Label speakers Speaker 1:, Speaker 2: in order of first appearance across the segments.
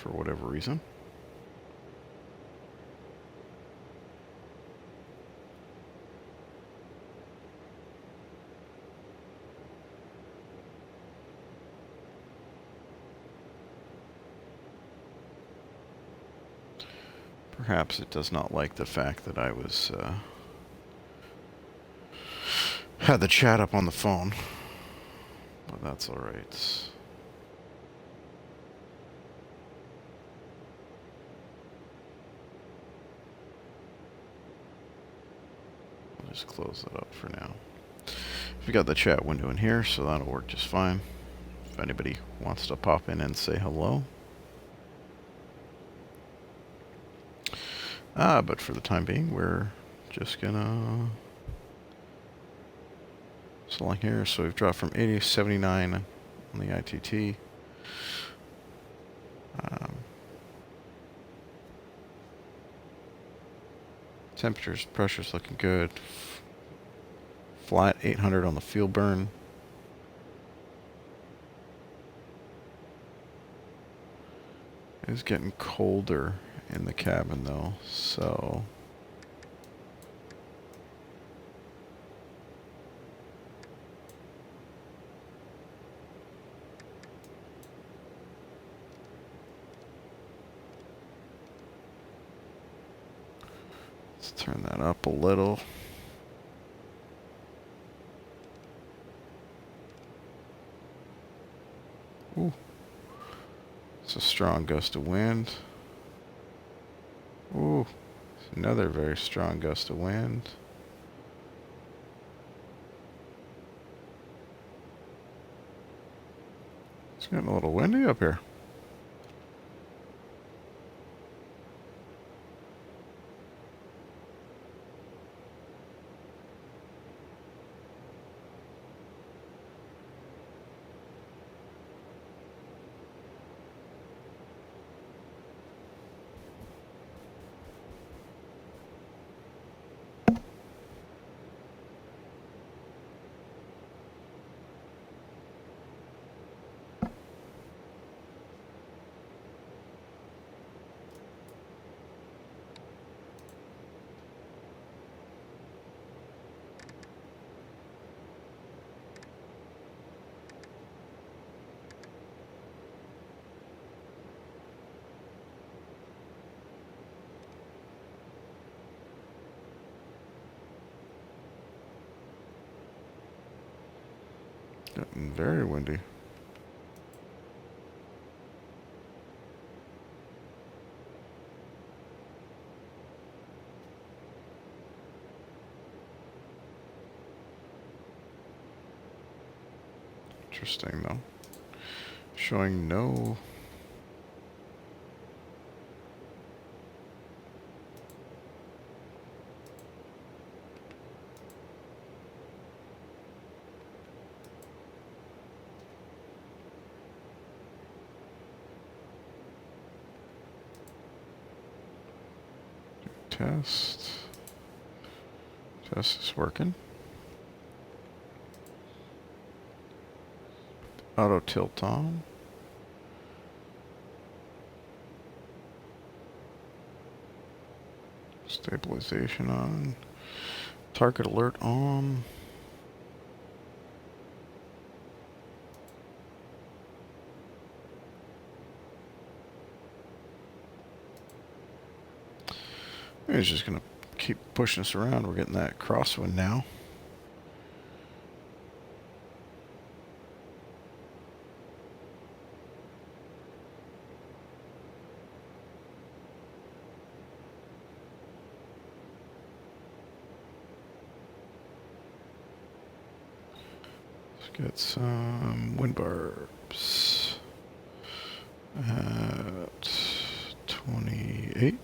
Speaker 1: for whatever reason. Perhaps it does not like the fact that I was had the chat up on the phone, but that's all right. I'll just close that up for now. We got the chat window in here, so that'll work just fine. If anybody wants to pop in and say hello. But for the time being, we're just gonna select here. So we've dropped from 80 to 79 on the ITT. Temperatures, pressure's looking good. Flat 800 on the fuel burn. It's getting colder in the cabin though, so let's turn that up a little. Ooh. It's a strong gust of wind. Ooh, it's another very strong gust of wind. It's getting a little windy up here. Getting very windy. Interesting though. Showing no test. Test is working. Auto tilt on. Stabilization on. Target alert on. It's just gonna keep pushing us around. We're getting that crosswind now. Let's get some wind barbs at 28.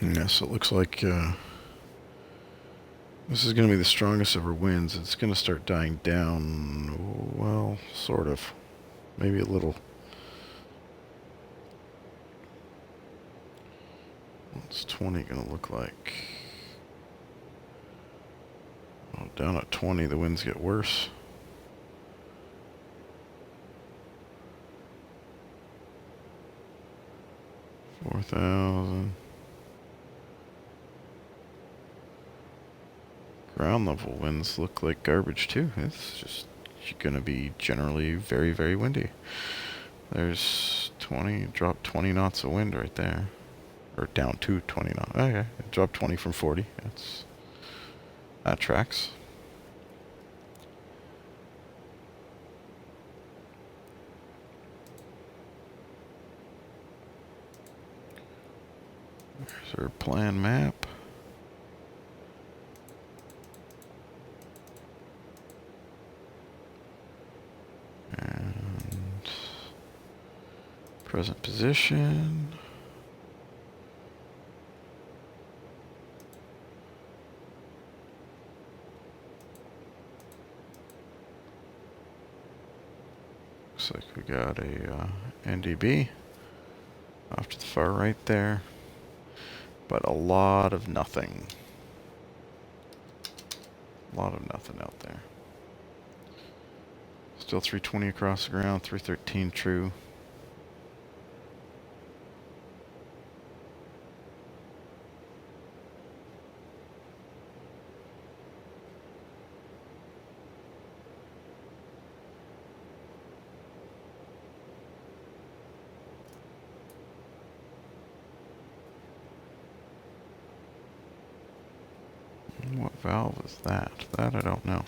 Speaker 1: Yes, it looks like This is going to be the strongest ever winds. It's going to start dying down, well, sort of. Maybe a little. What's 20 going to look like? Oh, down at 20, the winds get worse. $4,000. Ground level winds look like garbage too. It's just going to be generally very, very windy. There's 20, dropped 20 knots of wind right there. Or down to 20 knots. Okay, it dropped 20 from 40. That tracks. There's our plan map. And present position. Looks like we got a NDB off to the far right there. But a lot of nothing. A lot of nothing out there. Still 320 across the ground, 313 true. What valve is that? That I don't know.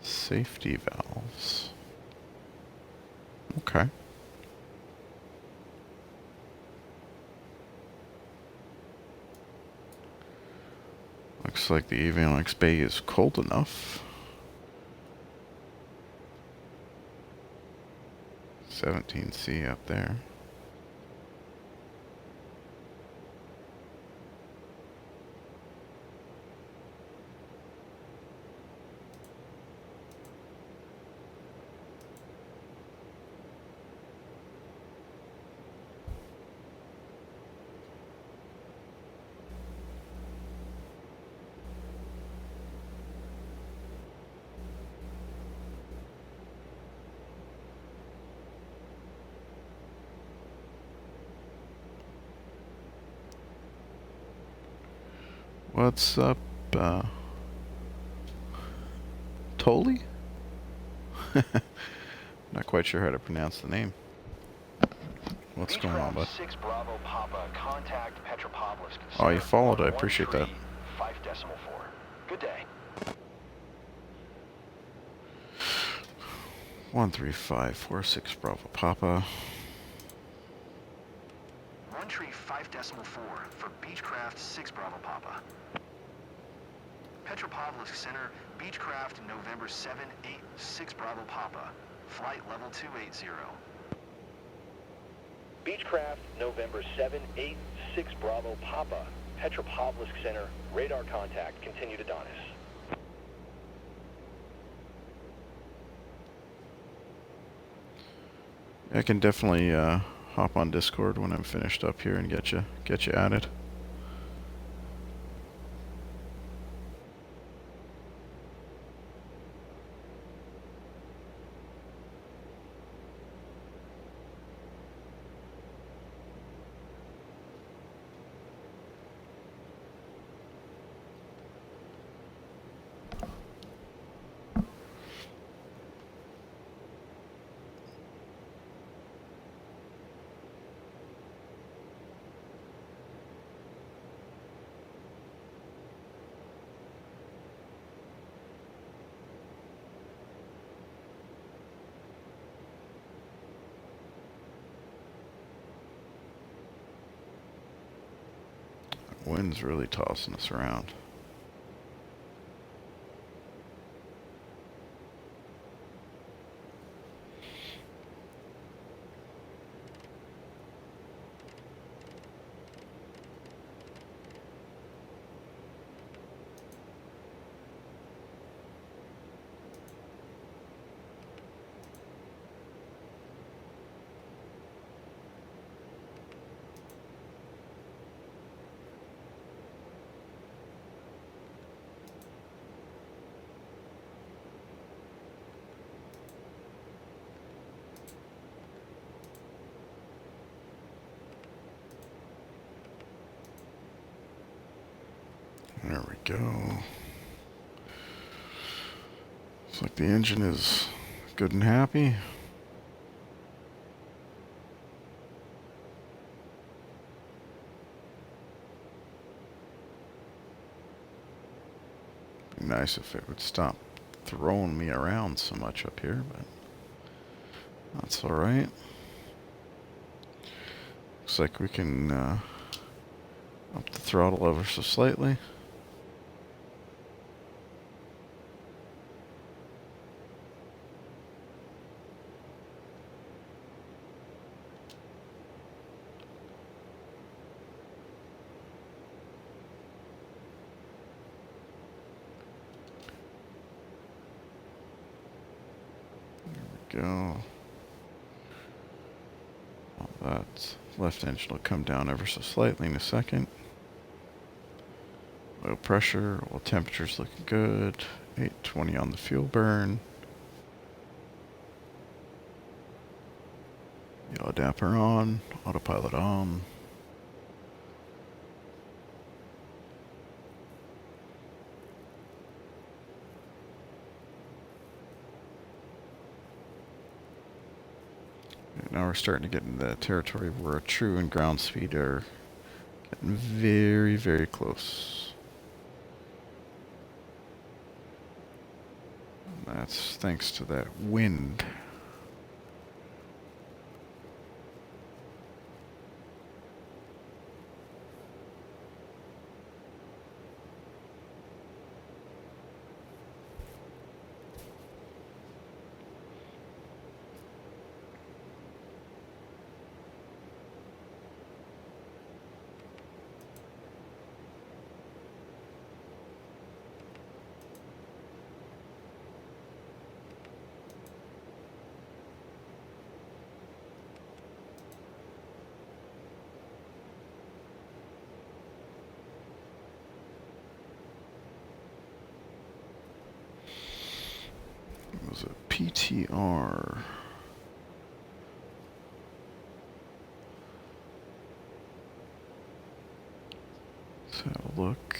Speaker 1: Safety valves. Okay. Looks like the avionics bay is cold enough. 17C up there. What's up, Toli? Not quite sure how to pronounce the name. What's going on, bud?
Speaker 2: 6 Bravo Papa, contact Petropavlovsk.
Speaker 1: Oh, you followed. I appreciate that.
Speaker 2: 5.4. Good day.
Speaker 1: 13546 Bravo Papa.
Speaker 2: 5.4 for Beechcraft 6 Bravo Papa. Petropavlovsk Center, Beechcraft, November 786 Bravo Papa. Flight level 280. Beechcraft, November 786 Bravo Papa. Petropavlovsk Center, radar contact, continue to Donis.
Speaker 1: I can definitely hop on Discord when I'm finished up here and get you added. wind's really tossing us around. There we go. Looks like the engine is good and happy. Be nice if it would stop throwing me around so much up here, but that's alright. Looks like we can up the throttle ever so slightly. Go. Well, that left engine will come down ever so slightly in a second. Oil pressure, oil temperature's looking good. 820 on the fuel burn. Yaw adapter on, autopilot on. Now we're starting to get into that territory where true and ground speed are getting very, very close. And that's thanks to that wind. It was a PTR. Let's have a look.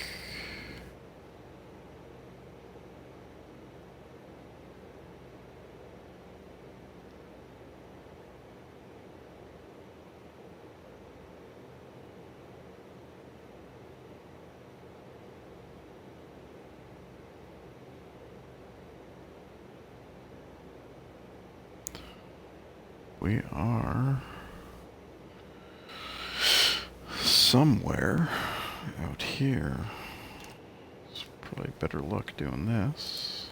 Speaker 1: We are somewhere out here. It's probably better luck doing this.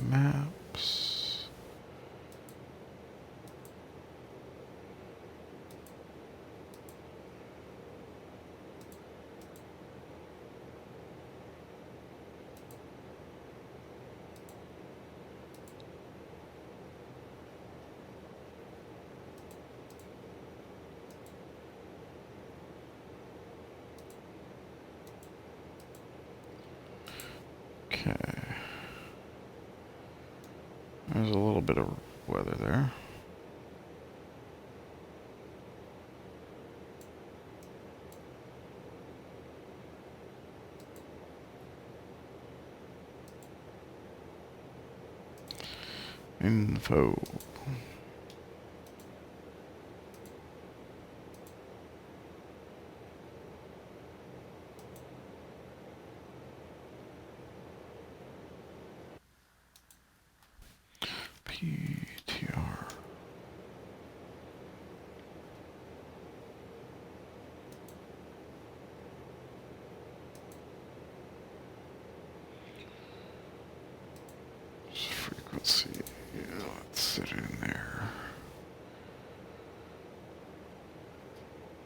Speaker 1: Maps. Okay. There's a little bit of weather there. Info. PTR. Frequency. Yeah, let's set it in there.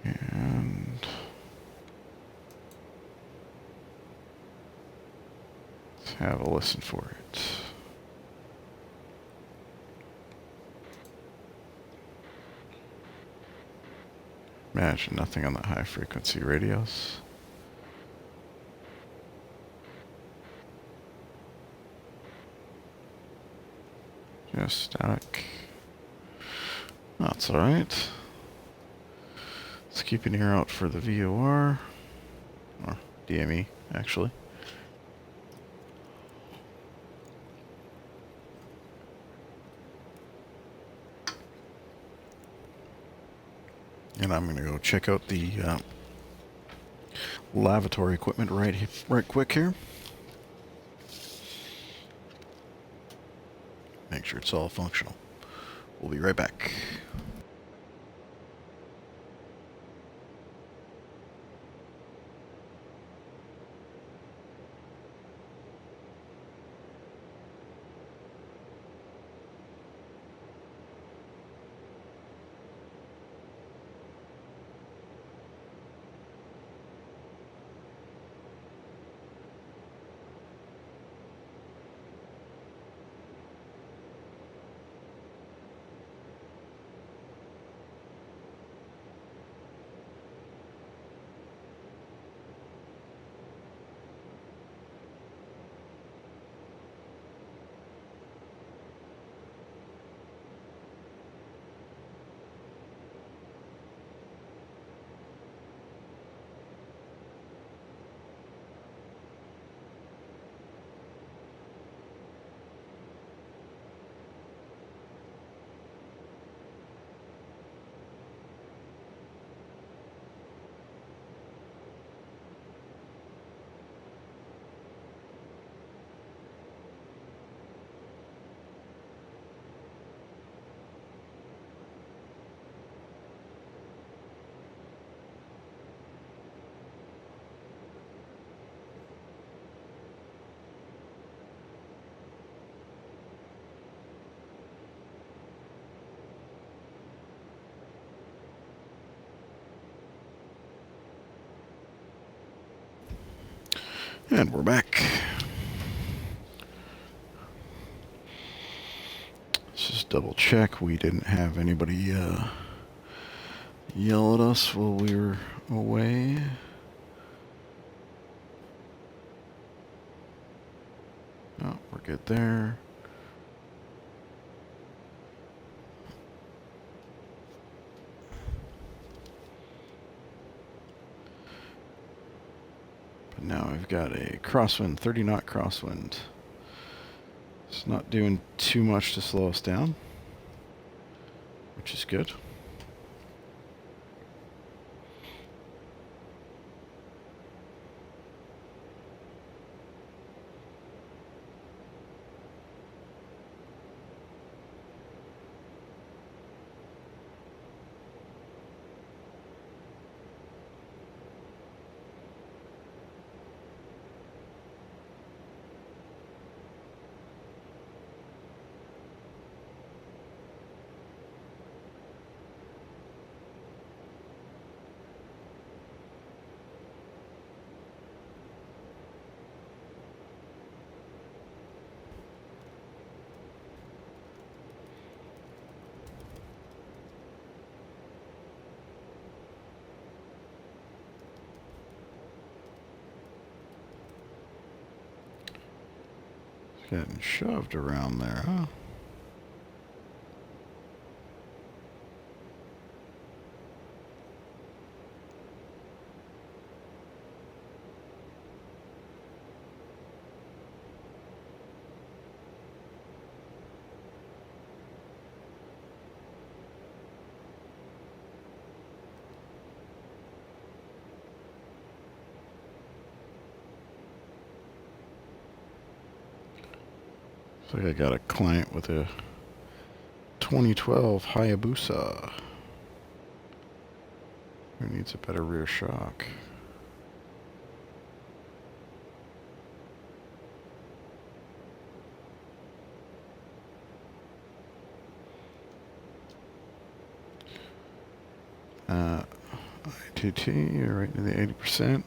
Speaker 1: And let's have a listen for it. Imagine nothing on the high frequency radios. Just static. That's alright. Let's keep an ear out for the VOR. Or DME, actually. And I'm going to go check out the lavatory equipment right quick here. Make sure it's all functional. We'll be right back. And we're back. Let's just double check we didn't have anybody yell at us while we were away. Oh, we're good there. But now we've got a crosswind, 30 knot crosswind. It's not doing too much to slow us down, which is good. Getting shoved around there, huh? Looks like I got a client with a 2012 Hayabusa. Who needs a better rear shock? ITT, you're right to the 80%.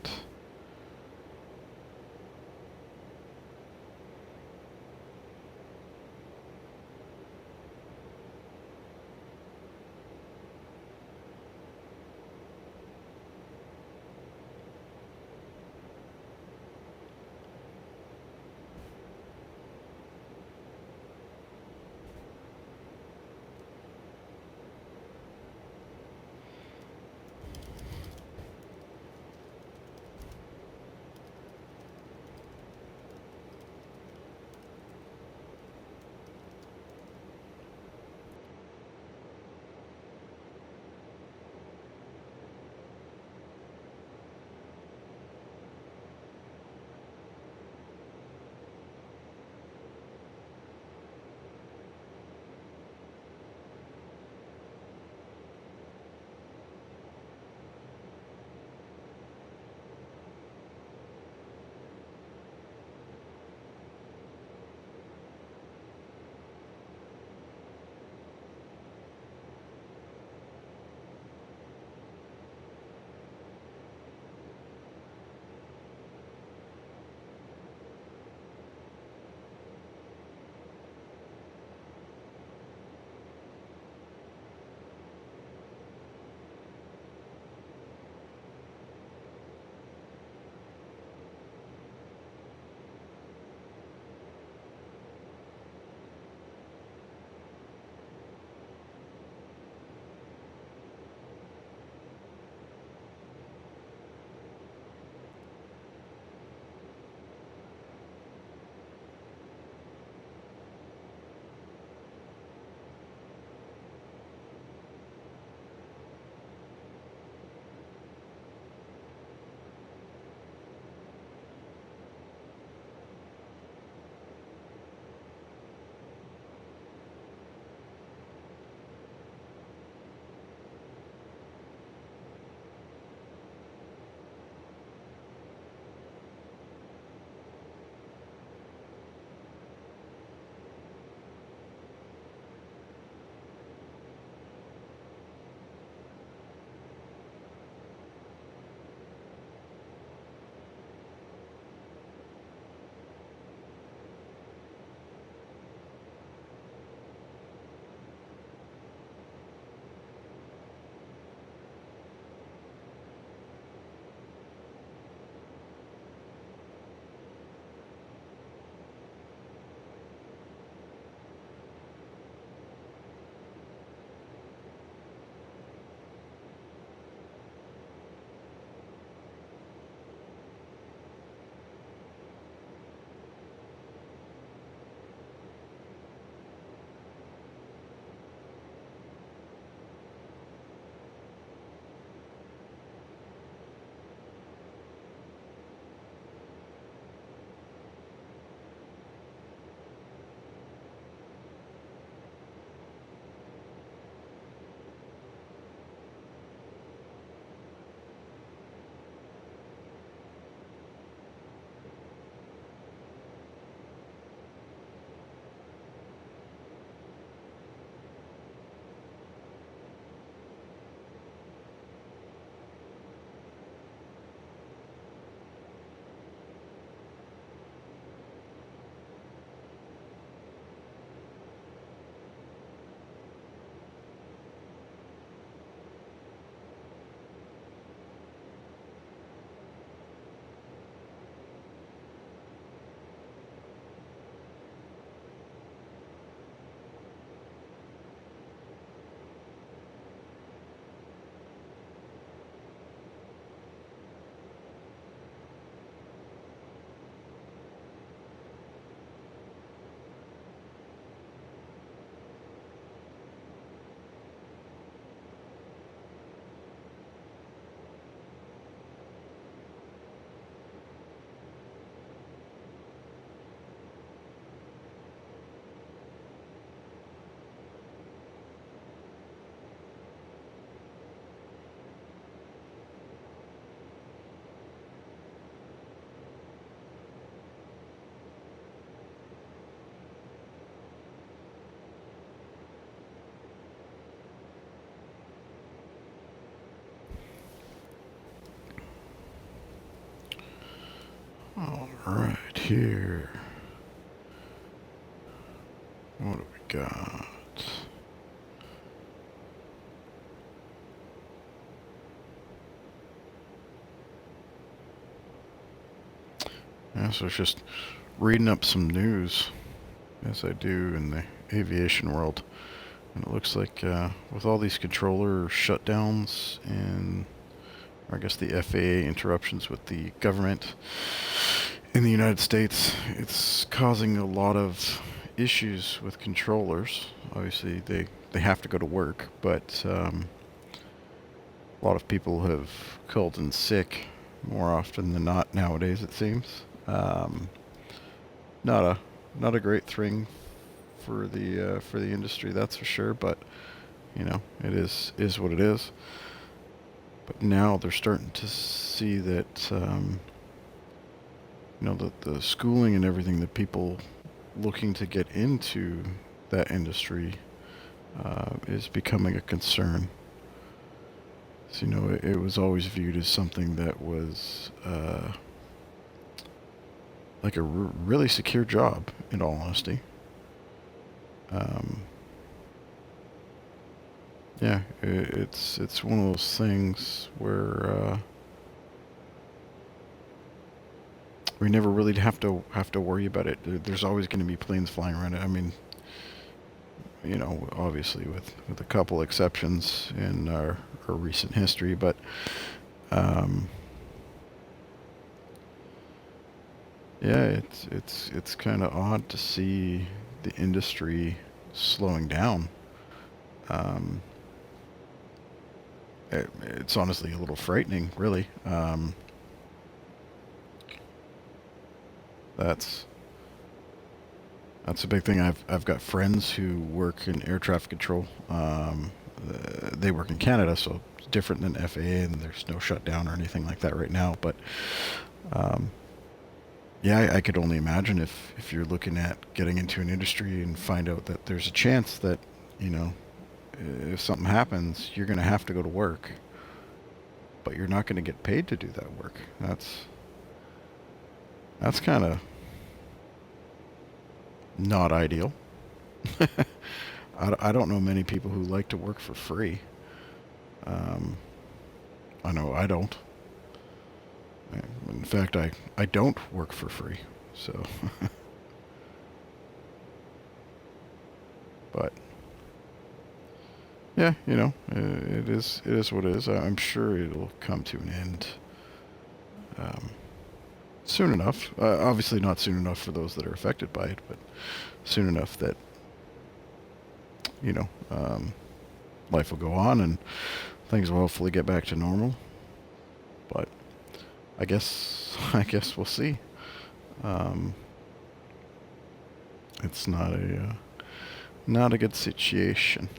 Speaker 1: here? What do we got? Yeah, so it's just reading up some news, as I do in the aviation world. And it looks like with all these controller shutdowns and, or I guess the FAA interruptions with the government in the United States, it's causing a lot of issues with controllers. Obviously, they have to go to work, but a lot of people have called in sick more often than not nowadays, it seems. Not a great thing for the industry, that's for sure. But you know, it is what it is. But now they're starting to see that you know, the schooling and everything that people looking to get into that industry is becoming a concern. So, you know, it was always viewed as something that was like a really secure job, in all honesty. Yeah, it's one of those things where we never really have to worry about it. There's always going to be planes flying around it. I mean, you know, obviously with a couple exceptions in our recent history, but yeah, it's kind of odd to see the industry slowing down. It's honestly a little frightening, really. That's a big thing. I've got friends who work in air traffic control. They work in Canada, so it's different than FAA, and there's no shutdown or anything like that right now. But yeah, I could only imagine if you're looking at getting into an industry and find out that there's a chance that, you know, if something happens, you're going to have to go to work, but you're not going to get paid to do that work. That's kind of not ideal. I don't know many people who like to work for free. I know I don't. In fact, I don't work for free. So, but yeah, you know, it is what it is. I'm sure it'll come to an end soon enough. Obviously, not soon enough for those that are affected by it, but soon enough that, you know, life will go on and things will hopefully get back to normal. But I guess we'll see. It's not a good situation.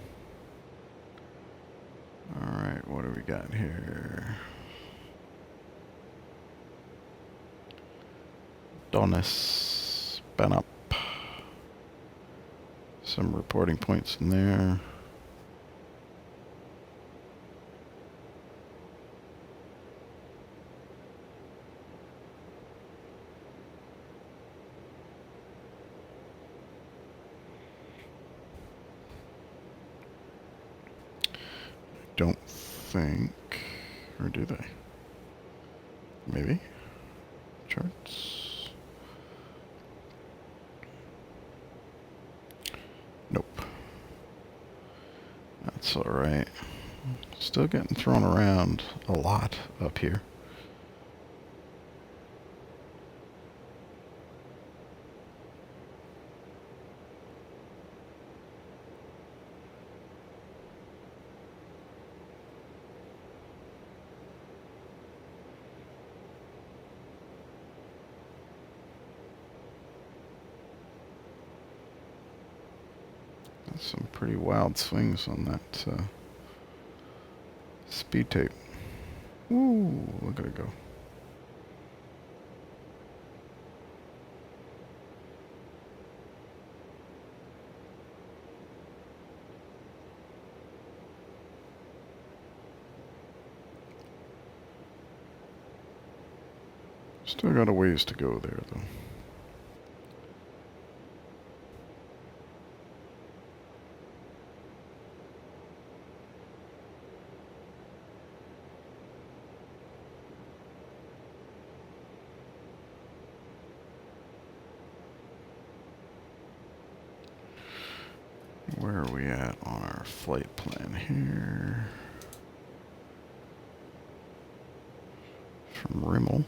Speaker 1: All right, what do we got here? Donis, Banop. Some reporting points in there. Don't think, or do they? Maybe. Charts. Nope. That's all right. Still getting thrown around a lot up here. Some pretty wild swings on that speed tape. Ooh, look at it go. Still got a ways to go there, though. Where are we at on our flight plan here? From Rimmel.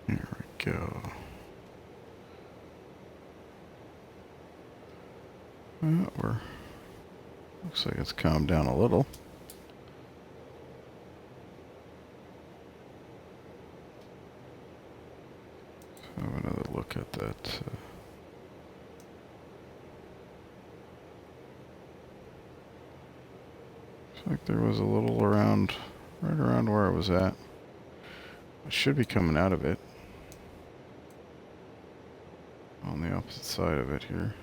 Speaker 1: Here we go. Looks like it's calmed down a little. So have another look at that. Looks like there was a little around, right around where I was at. I should be coming out of it. On the opposite side of it here.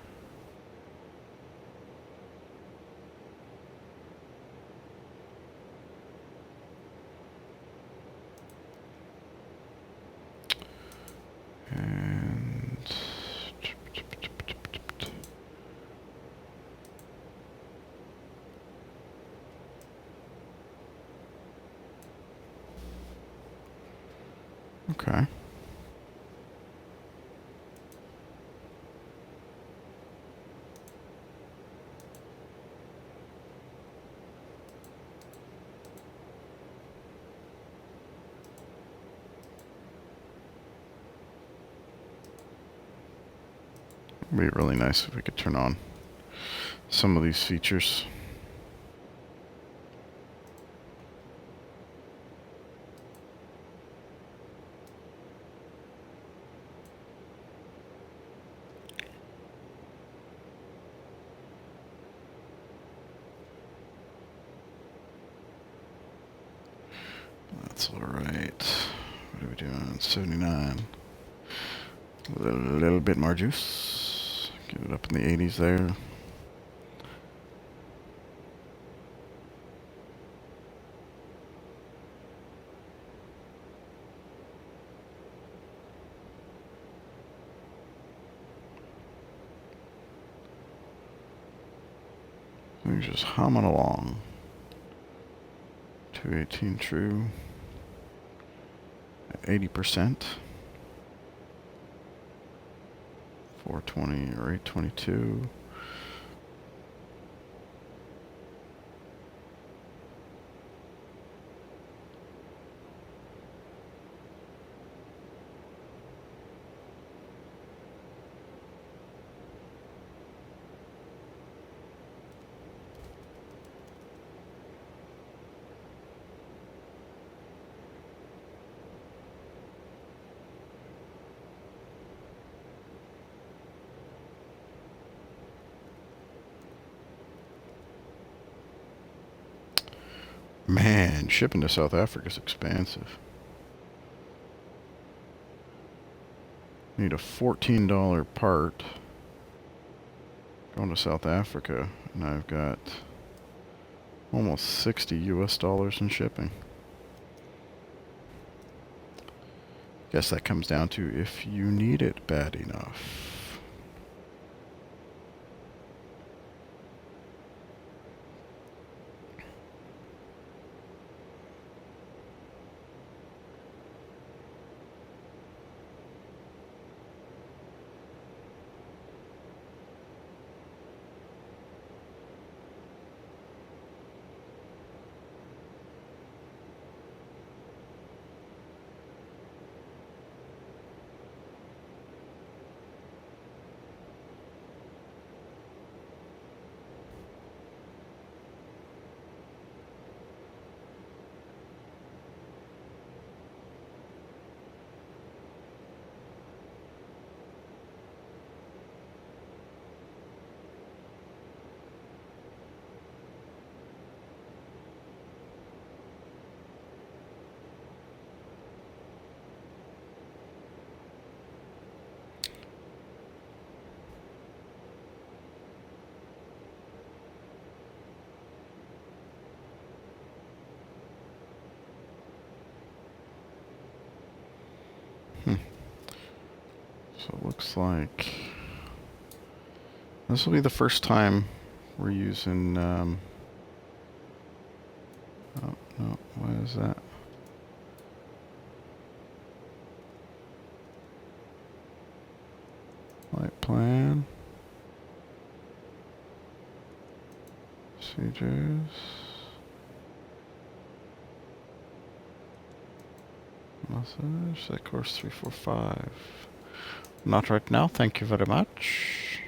Speaker 1: And okay. It'd be really nice if we could turn on some of these features. That's all right. What are we doing? 79. A little bit more juice. Get it up in the 80s there. Things just humming along. 218 true. 80%. 420 or 822. Man, shipping to South Africa is expensive. Need a $14 part going to South Africa, and I've got almost 60 US dollars in shipping. Guess that comes down to if you need it bad enough. So it looks like this will be the first time we're using, oh, no, what is that? Flight plan. Procedures. Message, set course 345. Not right now, thank you very much.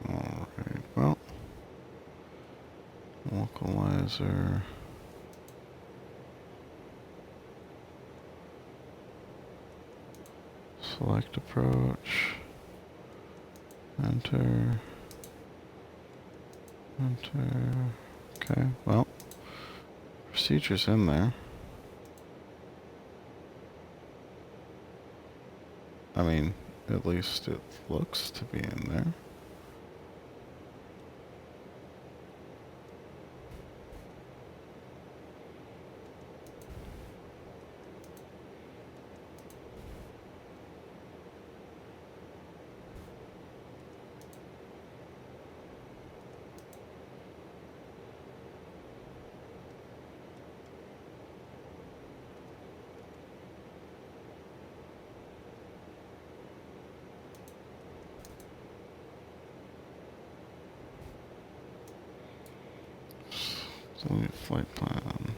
Speaker 1: Alright, well, localizer. Select approach. Enter. Enter. Okay, well, procedure's in there. I mean, at least it looks to be in there. Delete flight plan.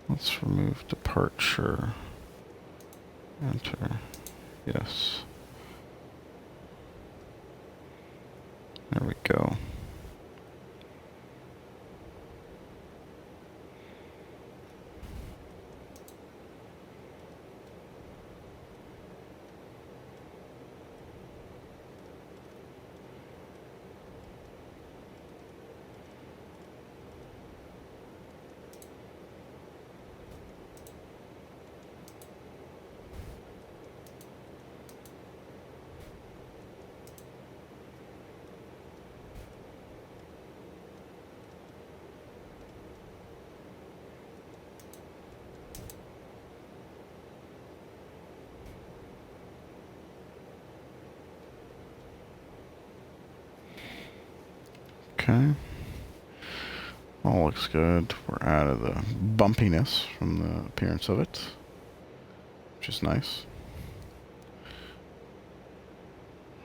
Speaker 1: Let's remove departure. Enter. Yes. There we go. Okay. All looks good. We're out of the bumpiness from the appearance of it, which is nice.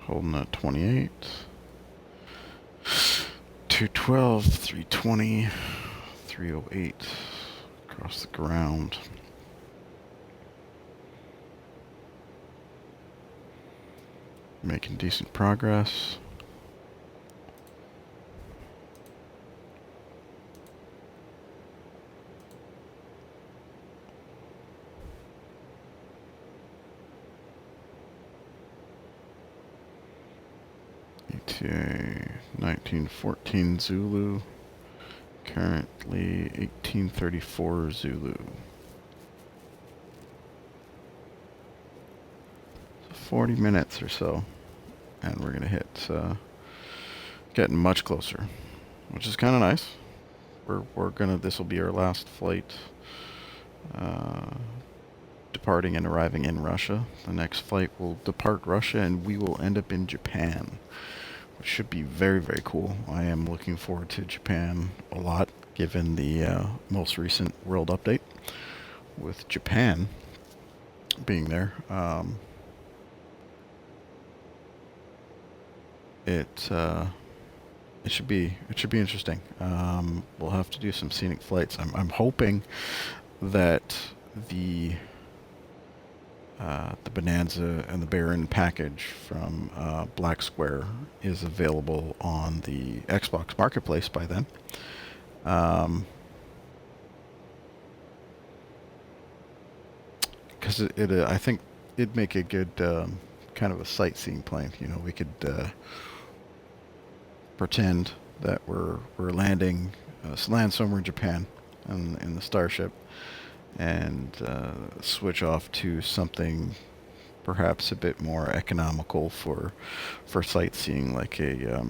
Speaker 1: Holding at 28. 212, 320, 308 across the ground. Making decent progress. ETA 1914 Zulu. Currently 1834 Zulu. So 40 minutes or so. And we're going to hit, getting much closer, which is kind of nice. We're going to, this will be our last flight, departing and arriving in Russia. The next flight will depart Russia and we will end up in Japan, which should be very, very cool. I am looking forward to Japan a lot, given the most recent world update with Japan being there. It should be interesting. We'll have to do some scenic flights. I'm hoping that the Bonanza and the Baron package from Blacksquare is available on the Xbox Marketplace by then. Because I think it'd make a good kind of a sightseeing plane. You know, we could pretend that we're landing, land somewhere in Japan, in the Starship, and switch off to something perhaps a bit more economical for sightseeing, like I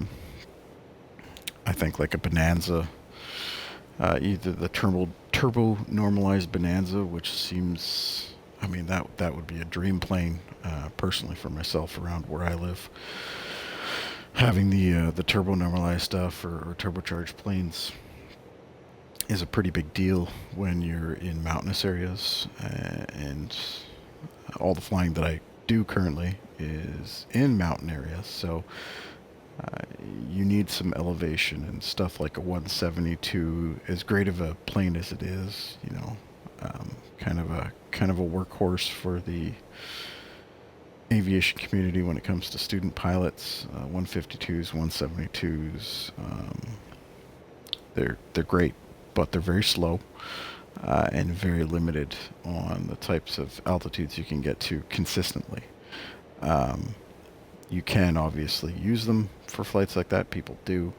Speaker 1: think like a Bonanza, either the turbo normalized Bonanza, which seems, I mean, that would be a dream plane, personally for myself around where I live. Having the turbo normalized stuff or turbocharged planes is a pretty big deal when you're in mountainous areas, and all the flying that I do currently is in mountain areas, so you need some elevation, and stuff like a 172, as great of a plane as it is, you know, kind of a workhorse for the aviation community when it comes to student pilots. 152s, 172s, they're great, but they're very slow, and very limited on the types of altitudes you can get to consistently. You can obviously use them for flights like that, people do,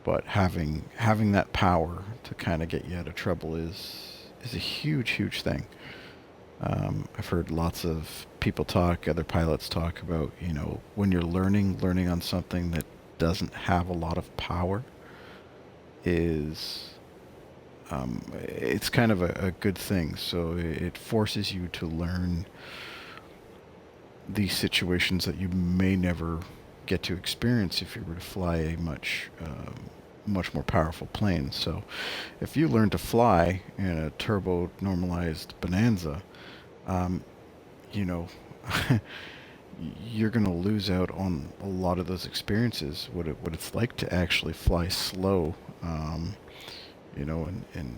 Speaker 1: but having that power to kind of get you out of trouble is a huge thing. I've heard lots of people talk, other pilots talk about, you know, when you're learning on something that doesn't have a lot of power, is it's kind of a good thing. So it forces you to learn these situations that you may never get to experience if you were to fly a much more powerful plane. So if you learn to fly in a turbo normalized Bonanza, you know, you're going to lose out on a lot of those experiences, what it's like to actually fly slow, you know, and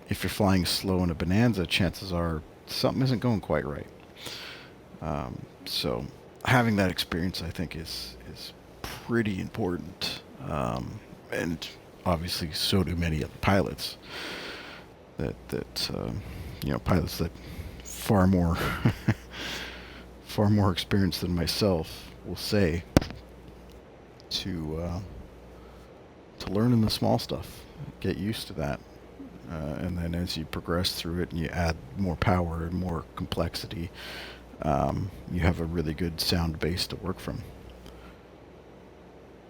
Speaker 1: if you're flying slow in a Bonanza, chances are something isn't going quite right. So having that experience, I think, is pretty important, and obviously so do many other pilots. That you know, pilots that far more experienced than myself will say to learn in the small stuff, get used to that, and then as you progress through it and you add more power and more complexity, you have a really good sound base to work from.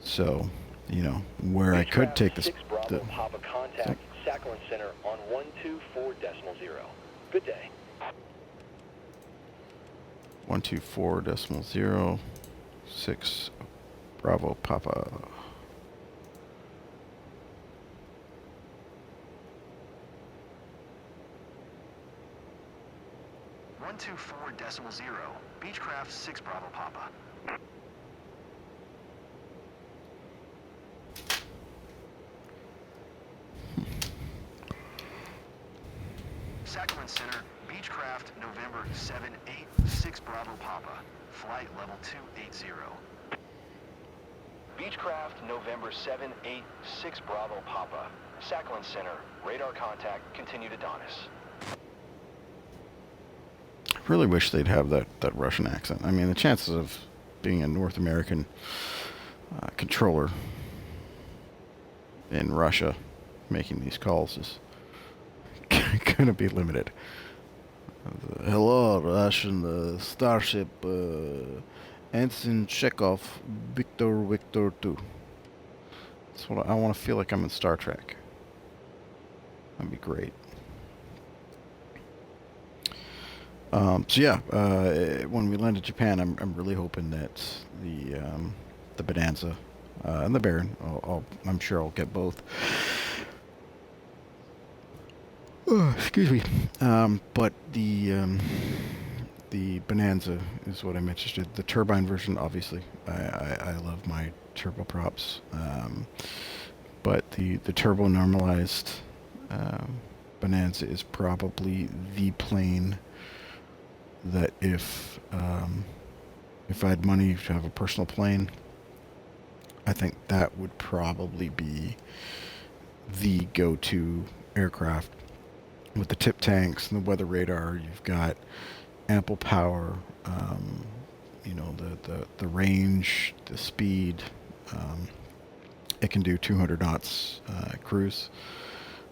Speaker 1: So, you know, where I could take this.
Speaker 2: Papa, contact Sakhalin Center on 124.0. Good day.
Speaker 1: 124.0, 6 Bravo Papa.
Speaker 2: Beechcraft 6 Bravo Papa. Sakhalin Center, Beechcraft, November 786 Bravo Papa, flight level 280. Beechcraft, November 786 Bravo Papa, Sakhalin Center, radar contact, continue to Donis.
Speaker 1: I really wish they'd have that Russian accent. I mean, the chances of being a North American controller in Russia making these calls is going to be limited. Hello, Russian Starship, Ensign Chekhov, Victor 2. That's what I want to feel like I'm in Star Trek. That'd be great. So yeah, when we land in Japan, I'm really hoping that the Bonanza and the Baron, I'm sure I'll get both. Oh, excuse me. But the Bonanza is what I'm interested. The turbine version, obviously, I love my turboprops. But the turbo normalized Bonanza is probably the plane that if I had money to have a personal plane, I think that would probably be the go-to aircraft. With the tip tanks and the weather radar, you've got ample power, you know, the range, the speed. It can do 200 knots cruise,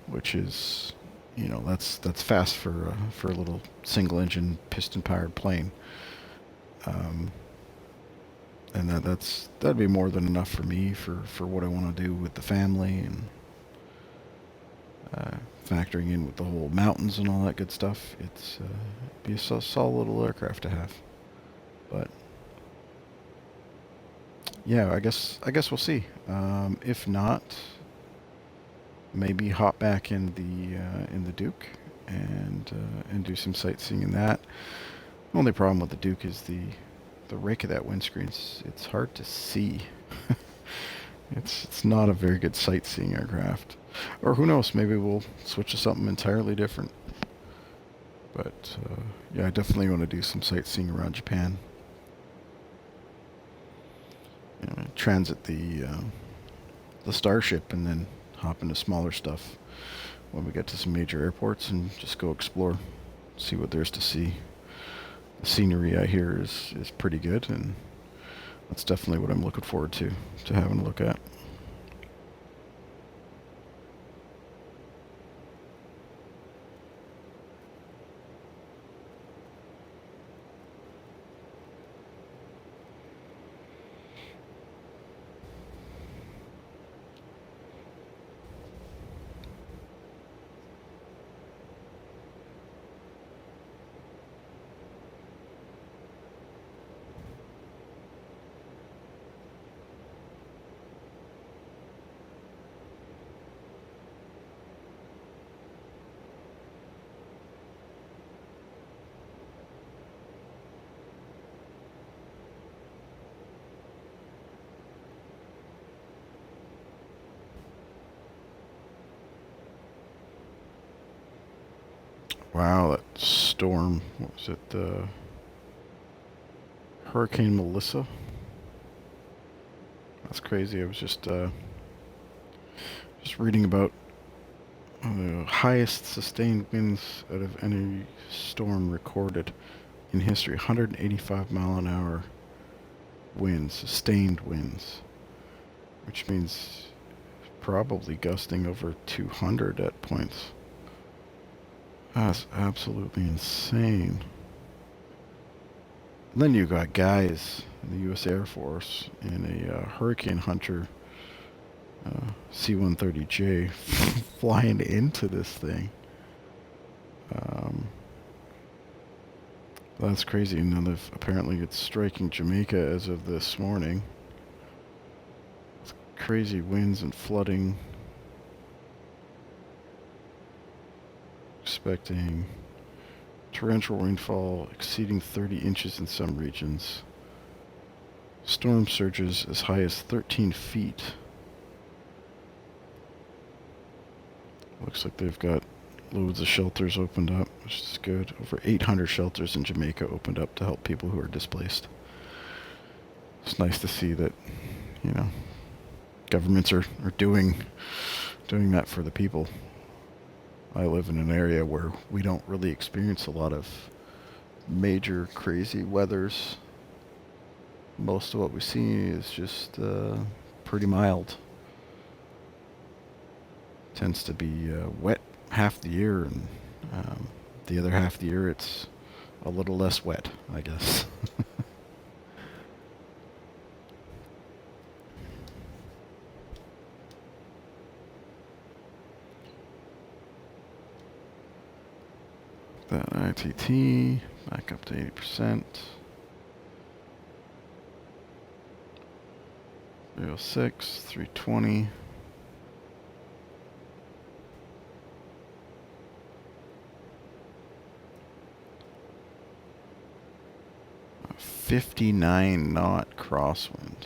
Speaker 1: which is, you know, that's fast for a little single-engine piston-powered plane. And that'd be more than enough for me for what I want to do with the family and factoring in with the whole mountains and all that good stuff. It's be a solid little aircraft to have. But yeah, I guess we'll see. If not, maybe hop back in the Duke and do some sightseeing in that. Only problem with the Duke is the rake of that windscreen. It's hard to see. It's not a very good sightseeing aircraft. Or who knows, maybe we'll switch to something entirely different. But yeah, I definitely want to do some sightseeing around Japan. You know, transit the Starship and then hop into smaller stuff when we get to some major airports and just go explore, see what there's to see. The scenery I hear is pretty good, and that's definitely what I'm looking forward to having a look at. Wow, that storm, what was it, Hurricane Melissa? That's crazy. I was just reading about the highest sustained winds out of any storm recorded in history. 185 mile an hour winds, sustained winds, which means probably gusting over 200 at points. That's absolutely insane. And then you got guys in the U.S. Air Force in a Hurricane Hunter C-130J flying into this thing. That's crazy. And then apparently it's striking Jamaica as of this morning. It's crazy winds and flooding. Expecting torrential rainfall exceeding 30 inches in some regions. Storm surges as high as 13 feet. Looks like they've got loads of shelters opened up, which is good. Over 800 shelters in Jamaica opened up to help people who are displaced. It's nice to see that, you know, governments are doing that for the people. I live in an area where we don't really experience a lot of major crazy weathers. Most of what we see is just pretty mild. Tends to be wet half the year, and the other half of the year it's a little less wet, I guess. That ITT back up to 80%. 306, 320. A 59 knot crosswind.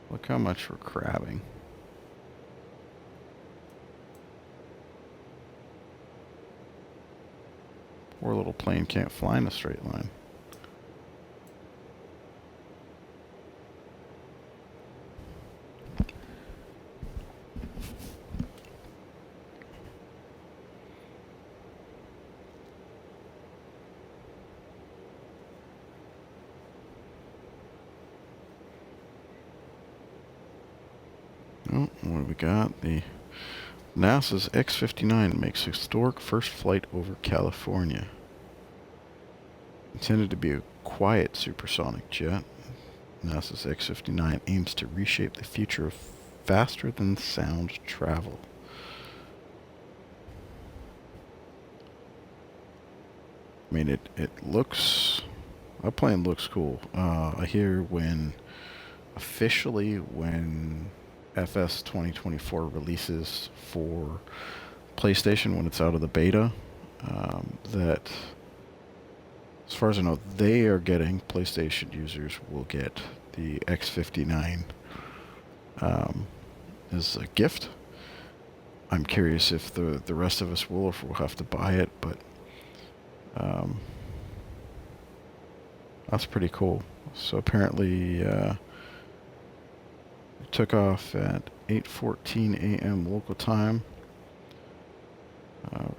Speaker 1: Look how much we're crabbing. Poor little plane can't fly in a straight line. Oh, what do we got? The NASA's X-59 makes historic first flight over California. Intended to be a quiet supersonic jet, NASA's X-59 aims to reshape the future of faster-than-sound travel. I mean, it looks... That plane looks cool. I hear when FS2024 releases for PlayStation, when it's out of the beta, that, as far as I know, they are getting, PlayStation users will get the X-59 as a gift. I'm curious if the rest of us will, or if we'll have to buy it, but that's pretty cool. So apparently it took off at 8:14 a.m. local time,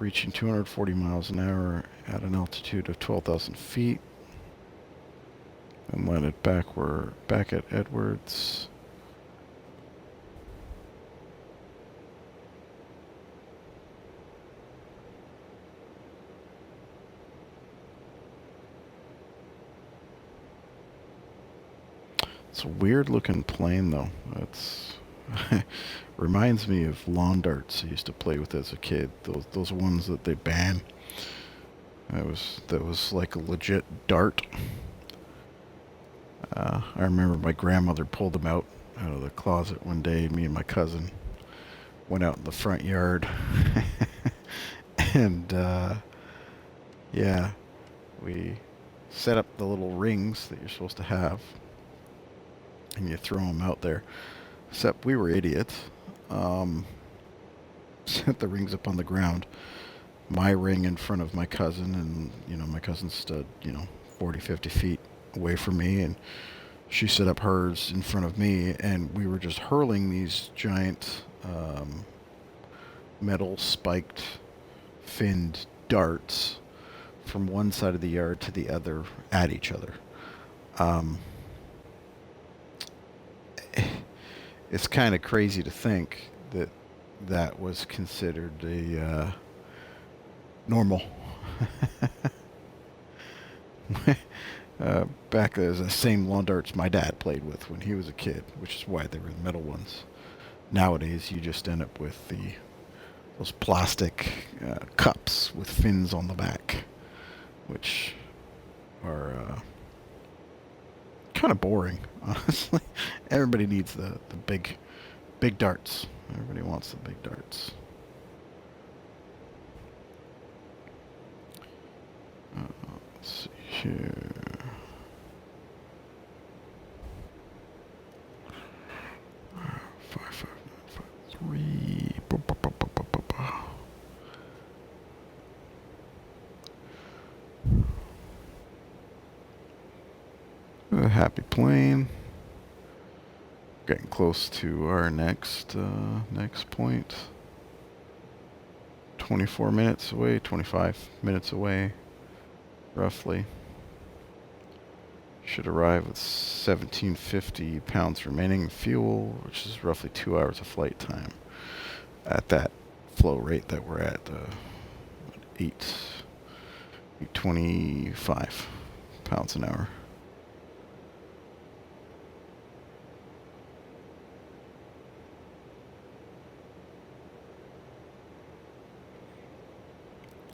Speaker 1: reaching 240 miles an hour at an altitude of 12,000 feet, and landed back at Edwards. It's a weird looking plane though. It's reminds me of lawn darts I used to play with as a kid. Those ones that they ban. That was like a legit dart. I remember my grandmother pulled them out of the closet one day. Me and my cousin went out in the front yard, and yeah, we set up the little rings that you're supposed to have, and you throw them out there. Except we were idiots. Set the rings up on the ground. My ring in front of my cousin, and my cousin stood 40, 50 feet away from me, and she set up hers in front of me, and we were just hurling these giant metal spiked finned darts from one side of the yard to the other at each other. It's kind of crazy to think that was considered a normal. Back there's the same lawn darts my dad played with when he was a kid, which is why they were the metal ones. Nowadays, you just end up with those plastic cups with fins on the back, which are kind of boring, honestly. Everybody needs the big darts. Everybody wants the big darts. Let's see here. Five, 3. A happy plane. Getting close to our next point. 24 minutes away, 25 minutes away, roughly. Should arrive with 1,750 pounds remaining fuel, which is roughly 2 hours of flight time at that flow rate that we're at, 825 pounds an hour.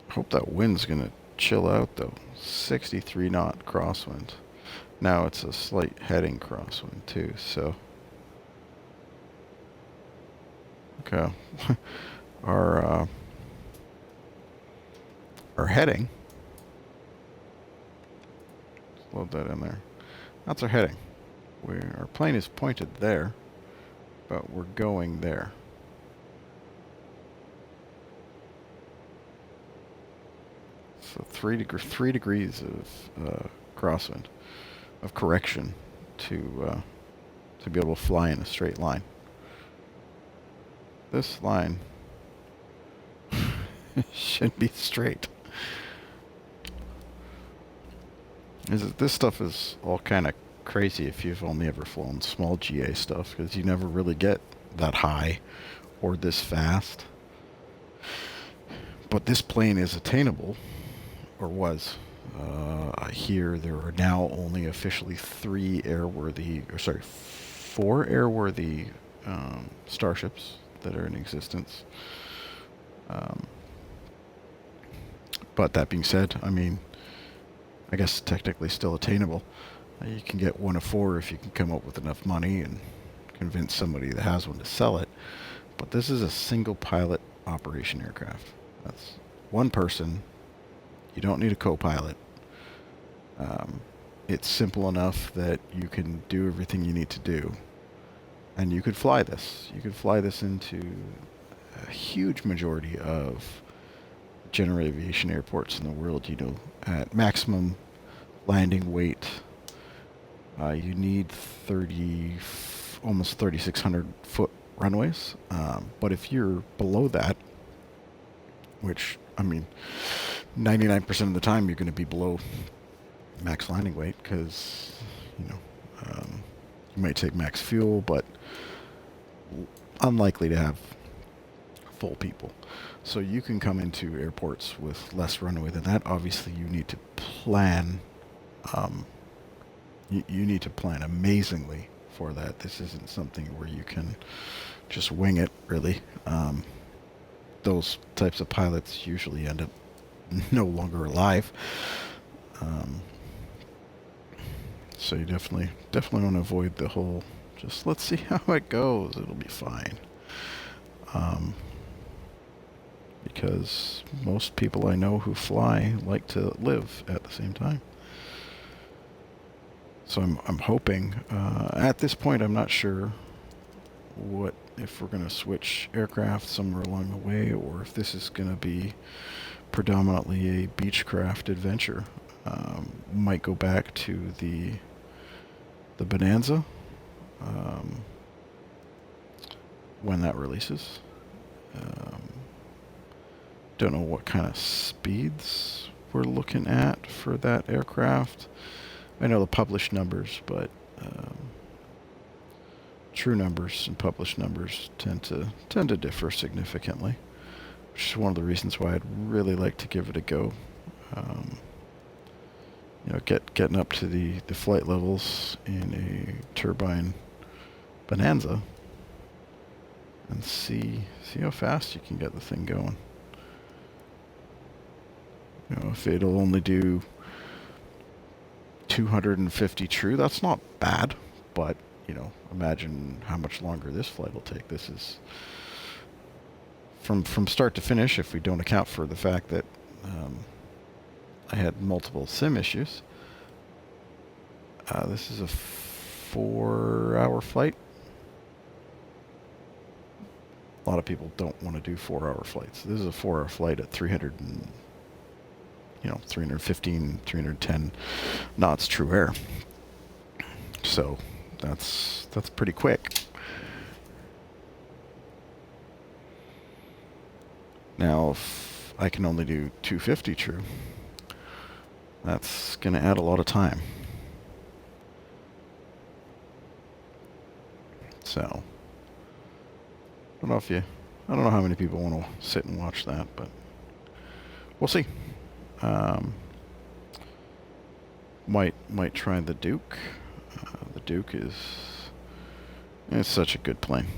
Speaker 1: Hope that wind's gonna chill out though. 63 knot crosswind. Now it's a slight heading crosswind too, so. Okay. Our heading. Let's load that in there. That's our heading. Our plane is pointed there, but we're going there. So 3 degrees of crosswind, of correction to be able to fly in a straight line. This line should be straight. This stuff is all kind of crazy if you've only ever flown small GA stuff, because you never really get that high or this fast. But this plane is attainable, or was. I hear there are now only officially 4 airworthy Starships that are in existence. But that being said, I mean, I guess technically still attainable. You can get one of 4 if you can come up with enough money and convince somebody that has one to sell it. But this is a single pilot operation aircraft. That's one person. You don't need a co-pilot. It's simple enough that you can do everything you need to do. And you could fly this. You could fly this into a huge majority of general aviation airports in the world. You know, at maximum landing weight, you need almost 3,600 foot runways. But if you're below that, which, I mean, 99% of the time you're going to be below max landing weight, because, you know, you might take max fuel, but unlikely to have full people. So you can come into airports with less runway than that. Obviously, you need to plan. You need to plan amazingly for that. This isn't something where you can just wing it, really. Those types of pilots usually end up no longer alive. So you definitely want to avoid the whole, just let's see how it goes, it'll be fine. Because most people I know who fly like to live at the same time. So I'm hoping, at this point I'm not sure if we're going to switch aircraft somewhere along the way, or if this is going to be predominantly a Beechcraft adventure. Might go back to the Bonanza when that releases. Don't know what kind of speeds we're looking at for that aircraft. I know the published numbers, but true numbers and published numbers tend to differ significantly, which is one of the reasons why I'd really like to give it a go. You know, getting up to the flight levels in a turbine Bonanza and see how fast you can get the thing going. You know, if it'll only do 250 true, that's not bad, but, you know, imagine how much longer this flight will take. This is from start to finish, if we don't account for the fact that I had multiple sim issues. This is a 4-hour flight. A lot of people don't want to do 4-hour flights. This is a 4-hour flight at 315, 310 knots true air. So that's pretty quick. Now, if I can only do 250 true, that's going to add a lot of time. So, I don't know how many people want to sit and watch that, but we'll see. Might try the Duke. The Duke it's such a good plane.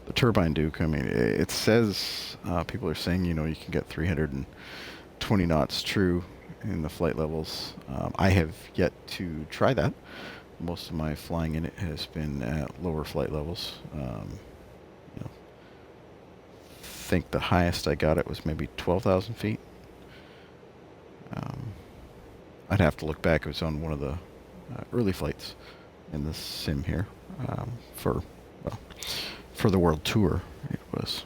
Speaker 1: The turbine Duke, I mean, it says, people are saying, you can get 320 knots true in the flight levels. I have yet to try that. Most of my flying in it has been at lower flight levels. I think the highest I got it was maybe 12,000 feet. I'd have to look back. It was on one of the early flights in the sim here for the world tour. It was